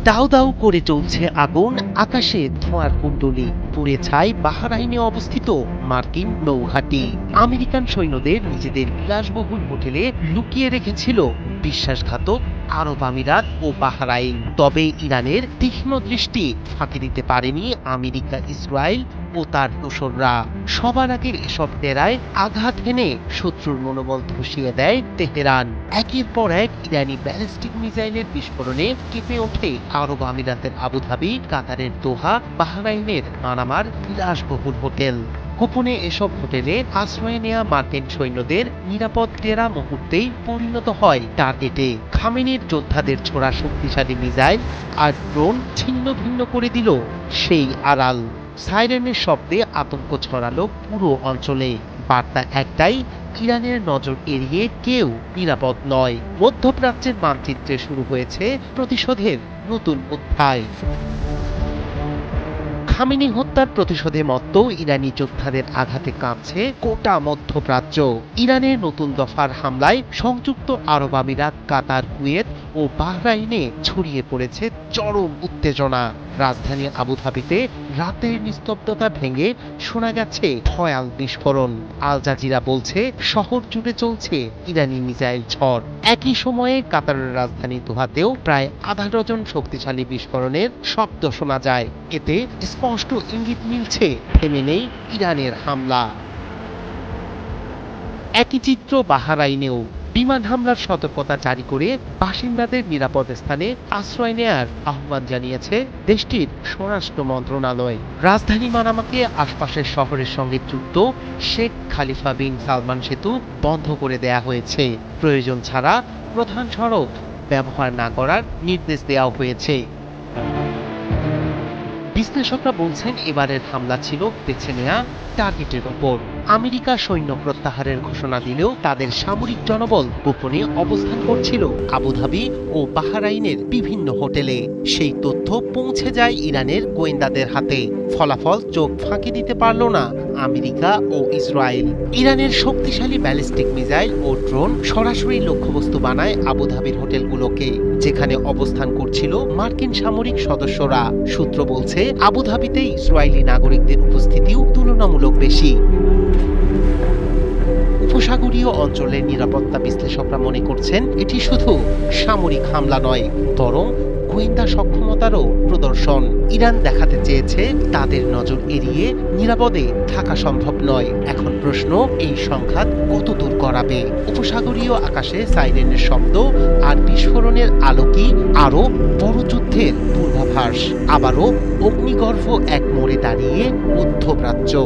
দাউ দাউ করে চলছে আগুন, আকাশে ধোঁয়ার কুণ্ডলী, পুড়ে ছাই বাহরাইনে অবস্থিত মার্কিন নৌঘাঁটি। আমেরিকান সৈন্যদের নিজেদের বিলাসবহুল হোটেলে লুকিয়ে রেখেছিল বিশ্বাসঘাতক আরব আমিরাত ও বাহরাইন। তবে ইরানের তীক্ষ্ণ দৃষ্টি ফাঁকি দিতে পারেনি আমেরিকা, ইসরায়েল ও তার দোসররা। সবার আগে এসব ডেরায় আঘাত হেনে শত্রুর মনোবল ধসিয়ে দেয় তেহরান। একের পর এক ইরানি ব্যালিস্টিক মিসাইলের বিস্ফোরণে কেঁপে ওঠে আরব আমিরাতের আবুধাবি, কাতারের দোহা, বাহরাইনের মানামার বিলাসবহুল হোটেল। গোপনে এসব হোটেলে আশ্রয় নেয়া মার্কিন সৈন্যদের নিরাপদ ডেরা মুহূর্তেই পরিণত হয় টার্গেটে। খামেনির যোদ্ধাদের ছোড়া শক্তিশালী মিসাইল আর ড্রোন ছিন্ন ভিন্ন করে দিল সেই আড়াল। সাইরেনের শব্দে আতঙ্ক ছড়ালো পুরো অঞ্চলে। বার্তা একটাই, ইরানের নজর এড়িয়ে কেউ নিরাপদ নয়। মধ্যপ্রাচ্যের মানচিত্রে শুরু হয়েছে প্রতিশোধের নতুন অধ্যায়। খামেনি হত্যার প্রতিশোধে মত্ত ইরানি যোদ্ধাদের আঘাতে কাঁপছে গোটা মধ্যপ্রাচ্য। ইরানের নতুন দফার হামলায় সংযুক্ত আরব আমিরাত, কাতার, কুয়েত ও বাহরাইনে ছড়িয়ে পড়েছে চরম উত্তেজনা। রাজধানী আবুধাবিতে রাতের নিস্তব্ধতা ভেঙে শোনা গেছে ভয়াল বিস্ফোরণ। আল জাজিরা বলছে শহর জুড়ে চলছে ইরানি মিসাইল ঝড়। একই সময়ে কাতারের রাজধানী দোহাতেও প্রায় আধা ডজন শক্তিশালী বিস্ফোরণের শব্দ শোনা যায়। এতে স্পষ্ট ইঙ্গিত মিলছে থেমে নেই ইরানের হামলা। একই চিত্র বাহরাইনেও। বিমান হামলার সতর্কতা জারি করে বাসিন্দাদের নিরাপদ স্থানে আশ্রয় নেয়ার আহ্বান জানিয়েছে দেশটির স্বরাষ্ট্র মন্ত্রণালয়। রাজধানী মানামাকে আশপাশের শহরের সঙ্গে যুক্ত শেখ খালিফা বিন সালমান সেতু বন্ধ করে দেয়া হয়েছে। প্রয়োজন ছাড়া প্রধান সড়ক ব্যবহার না করার নির্দেশ দেওয়া হয়েছে। বিশ্লেষকরা বলছেন এবারের হামলা ছিল বেছে নেয়া টার্গেটের উপর। আমেরিকা সৈন্য প্রত্যাহারের ঘোষণা দিলেও তাদের সামরিক জনবল গোপনে অবস্থান করছিল আবুধাবি ও বাহরাইনের বিভিন্ন হোটেলে। সেই তথ্য পৌঁছে যায় ইরানের গোয়েন্দাদের হাতে। ফলাফল চোখ ফাঁকি দিতে পারল না আমেরিকা ও ইসরায়েল। ইরানের শক্তিশালী ব্যালিস্টিক মিসাইল ও ড্রোন সরাসরি লক্ষ্যবস্তু বানায় আবুধাবির হোটেলগুলোকে, যেখানে অবস্থান করছিল মার্কিন সামরিক সদস্যরা। সূত্র বলছে আবুধাবিতে ইসরায়েলি নাগরিকদের উপস্থিতিও তুলনামূলক বেশি। উপসাগরীয় অঞ্চলের নিরাপত্তা বিশ্লেষকরা মনে করছেন এটি শুধু সামরিক হামলা নয়, বরং গোয়েন্দা সক্ষমতারও প্রদর্শন। ইরান দেখাতে চেয়েছে তাদের নজর এড়িয়ে নিরাপদে থাকা সম্ভব নয়। এখন প্রশ্ন, এই সংঘাত কত দূর গড়াবে? উপসাগরীয় আকাশে সাইরেনের শব্দ আর বিস্ফোরণের আলোকই আরো বড় যুদ্ধের পূর্বাভাস। আবারও অগ্নিগর্ভ এক মোড়ে দাঁড়িয়ে মধ্যপ্রাচ্য।